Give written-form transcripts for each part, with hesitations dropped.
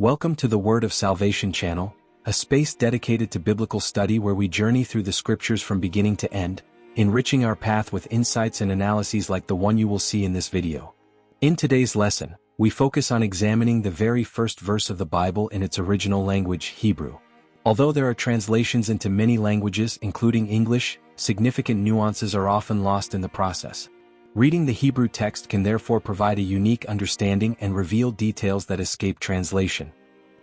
Welcome to the Word of Salvation channel, a space dedicated to biblical study where we journey through the scriptures from beginning to end, enriching our path with insights and analyses like the one you will see in this video. In today's lesson, we focus on examining the very first verse of the Bible in its original language, Hebrew. Although there are translations into many languages, including English, significant nuances are often lost in the process. Reading the Hebrew text can therefore provide a unique understanding and reveal details that escape translation.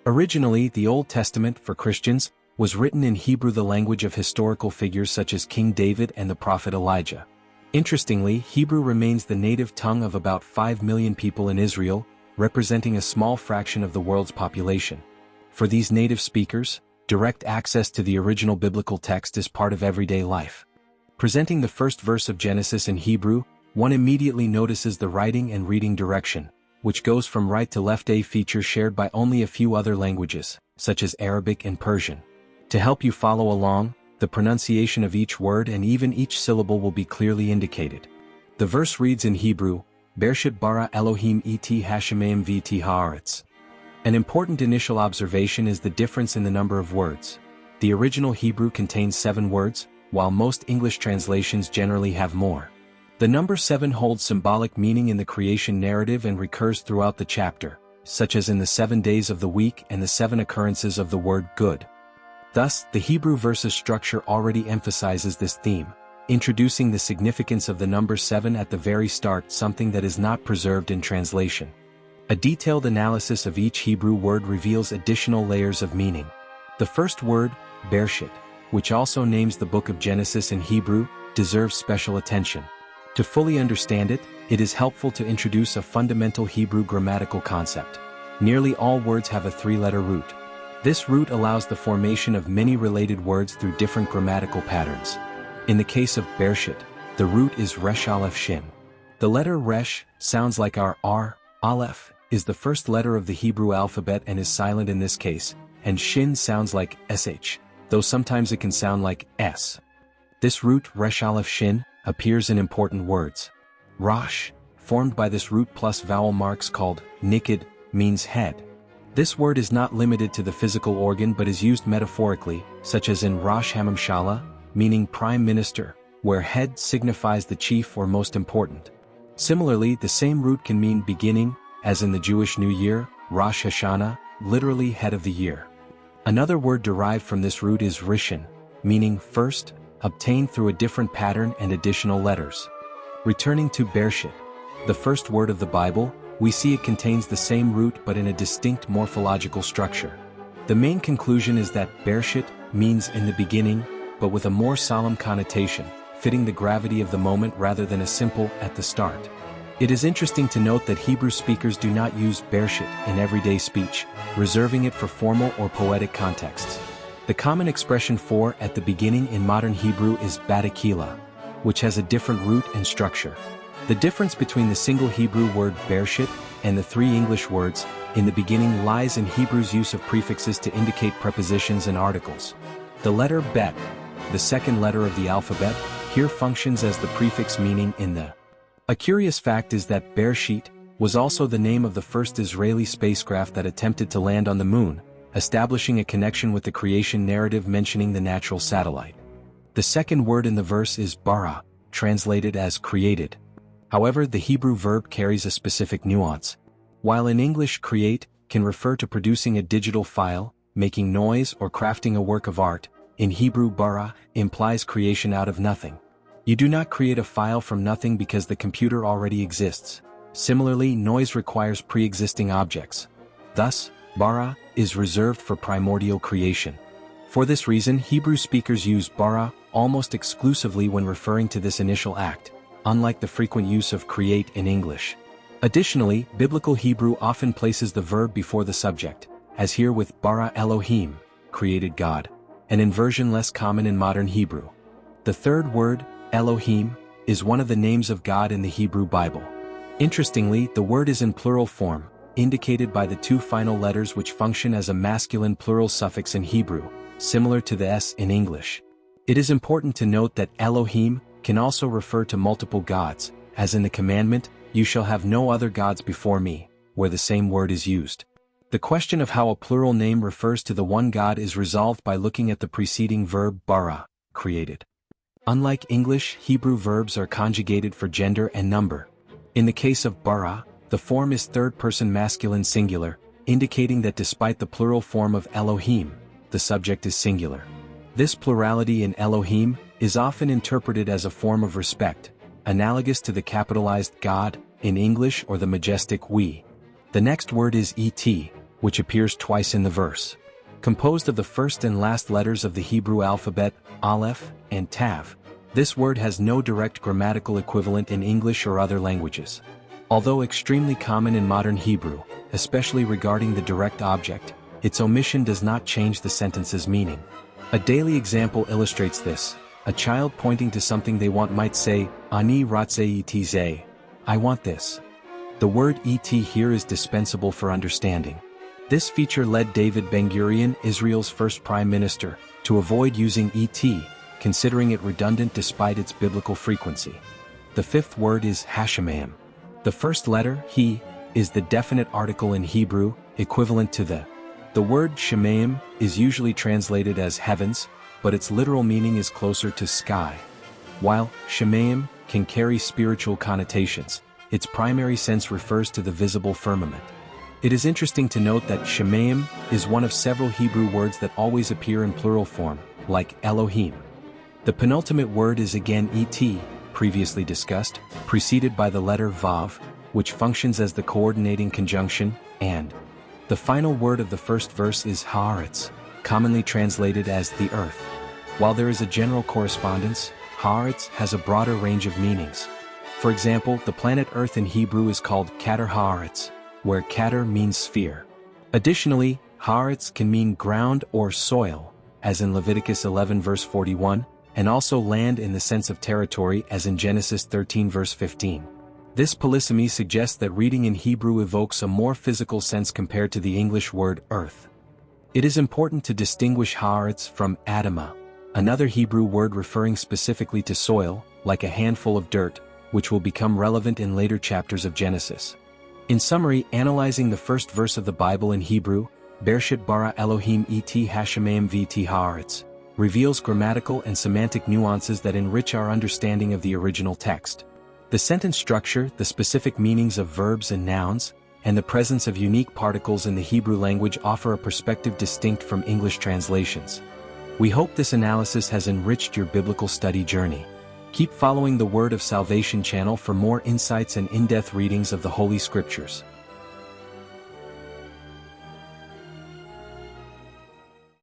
Originally, the Old Testament, for Christians, was written in Hebrew, the language of historical figures such as King David and the prophet Elijah. Interestingly, Hebrew remains the native tongue of about 5 million people in Israel, representing a small fraction of the world's population. For these native speakers, direct access to the original biblical text is part of everyday life. Presenting the first verse of Genesis in Hebrew, one immediately notices the writing and reading direction, which goes from right to left, a feature shared by only a few other languages, such as Arabic and Persian. To help you follow along, the pronunciation of each word and even each syllable will be clearly indicated. The verse reads in Hebrew, Bereshit bara Elohim et hashemayim v'et haaretz. An important initial observation is the difference in the number of words. The original Hebrew contains 7 words, while most English translations generally have more. The number 7 holds symbolic meaning in the creation narrative and recurs throughout the chapter, such as in the 7 days of the week and the 7 occurrences of the word good. Thus, the Hebrew verse's structure already emphasizes this theme, introducing the significance of the number 7 at the very start, something that is not preserved in translation. A detailed analysis of each Hebrew word reveals additional layers of meaning. The first word, Bereshit, which also names the book of Genesis in Hebrew, deserves special attention. To fully understand it, it is helpful to introduce a fundamental Hebrew grammatical concept. Nearly all words have a 3-letter root. This root allows the formation of many related words through different grammatical patterns. In the case of Bereshit, the root is Resh Aleph Shin. The letter Resh sounds like our R. Aleph is the first letter of the Hebrew alphabet and is silent in this case, and Shin sounds like SH, though sometimes it can sound like S. This root, Resh Aleph Shin, appears in important words. Rosh, formed by this root plus vowel marks called nikid, means head. This word is not limited to the physical organ but is used metaphorically, such as in Rosh Hamamshala, meaning prime minister, where head signifies the chief or most important. Similarly, the same root can mean beginning, as in the Jewish New Year, Rosh Hashanah, literally head of the year. Another word derived from this root is Rishon, meaning first, obtained through a different pattern and additional letters. Returning to Bereshit, the first word of the Bible, we see it contains the same root but in a distinct morphological structure. The main conclusion is that Bereshit means in the beginning, but with a more solemn connotation, fitting the gravity of the moment rather than a simple at the start. It is interesting to note that Hebrew speakers do not use Bereshit in everyday speech, reserving it for formal or poetic contexts. The common expression for at the beginning in modern Hebrew is batakila, which has a different root and structure. The difference between the single Hebrew word Bereshit and the 3 English words in the beginning lies in Hebrew's use of prefixes to indicate prepositions and articles. The letter bet, the second letter of the alphabet, here functions as the prefix meaning in the. A curious fact is that Bereshit was also the name of the first Israeli spacecraft that attempted to land on the moon, establishing a connection with the creation narrative mentioning the natural satellite. The second word in the verse is bara, translated as created. However, the Hebrew verb carries a specific nuance. While in English create can refer to producing a digital file, making noise or crafting a work of art, in Hebrew bara implies creation out of nothing. You do not create a file from nothing because the computer already exists. Similarly, noise requires pre-existing objects. Thus, bara is reserved for primordial creation. For this reason, Hebrew speakers use bara almost exclusively when referring to this initial act, unlike the frequent use of create in English. Additionally, biblical Hebrew often places the verb before the subject, as here with bara Elohim, created God, an inversion less common in modern Hebrew. The third word, Elohim, is one of the names of God in the Hebrew Bible. Interestingly, the word is in plural form, indicated by the 2 final letters which function as a masculine plural suffix in Hebrew, similar to the S in English. It is important to note that Elohim can also refer to multiple gods, as in the commandment, "You shall have no other gods before me," where the same word is used. The question of how a plural name refers to the one God is resolved by looking at the preceding verb bara, created. Unlike English, Hebrew verbs are conjugated for gender and number. In the case of bara, the form is third-person masculine singular, indicating that despite the plural form of Elohim, the subject is singular. This plurality in Elohim is often interpreted as a form of respect, analogous to the capitalized God in English or the majestic we. The next word is et, which appears twice in the verse. Composed of the first and last letters of the Hebrew alphabet, Aleph and Tav, this word has no direct grammatical equivalent in English or other languages. Although extremely common in modern Hebrew, especially regarding the direct object, its omission does not change the sentence's meaning. A daily example illustrates this. A child pointing to something they want might say, Ani ratze etze, I want this. The word et here is dispensable for understanding. This feature led David Ben-Gurion, Israel's first prime minister, to avoid using et, considering it redundant despite its biblical frequency. The fifth word is hashemayim. The first letter, he, is the definite article in Hebrew, equivalent to the. The word shemayim is usually translated as heavens, but its literal meaning is closer to sky. While shemayim can carry spiritual connotations, its primary sense refers to the visible firmament. It is interesting to note that shemayim is one of several Hebrew words that always appear in plural form, like Elohim. The penultimate word is again et, previously discussed, preceded by the letter vav, which functions as the coordinating conjunction, and. The final word of the first verse is haaretz, commonly translated as the earth. While there is a general correspondence, haaretz has a broader range of meanings. For example, the planet Earth in Hebrew is called Kater haaretz, where Kater means sphere. Additionally, haaretz can mean ground or soil, as in Leviticus 11 verse 41, and also land in the sense of territory as in Genesis 13 verse 15. This polysemy suggests that reading in Hebrew evokes a more physical sense compared to the English word earth. It is important to distinguish haaretz from adamah, another Hebrew word referring specifically to soil, like a handful of dirt, which will become relevant in later chapters of Genesis. In summary, analyzing the first verse of the Bible in Hebrew, Bereshit bara Elohim et hashemayim v'et haaretz, reveals grammatical and semantic nuances that enrich our understanding of the original text. The sentence structure, the specific meanings of verbs and nouns, and the presence of unique particles in the Hebrew language offer a perspective distinct from English translations. We hope this analysis has enriched your biblical study journey. Keep following the Word of Salvation channel for more insights and in-depth readings of the Holy Scriptures.